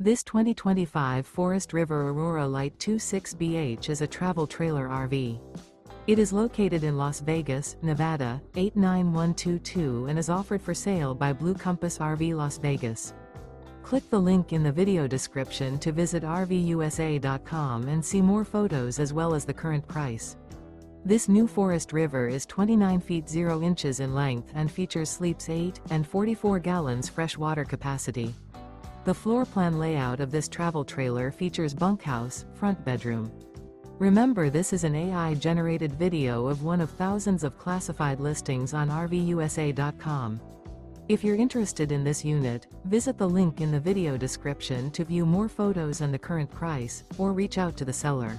This 2025 Forest River Aurora Light 26BH is a travel trailer RV. It is located in Las Vegas, Nevada, 89122 and is offered for sale by Blue Compass RV Las Vegas. Click the link in the video description to visit RVUSA.com and see more photos as well as the current price. This new Forest River is 29 feet 0 inches in length and features sleeps 8 and 44 gallons fresh water capacity. The floor plan layout of this travel trailer features bunkhouse, front bedroom. Remember, this is an AI-generated video of one of thousands of classified listings on RVUSA.com. If you're interested in this unit, visit the link in the video description to view more photos and the current price, or reach out to the seller.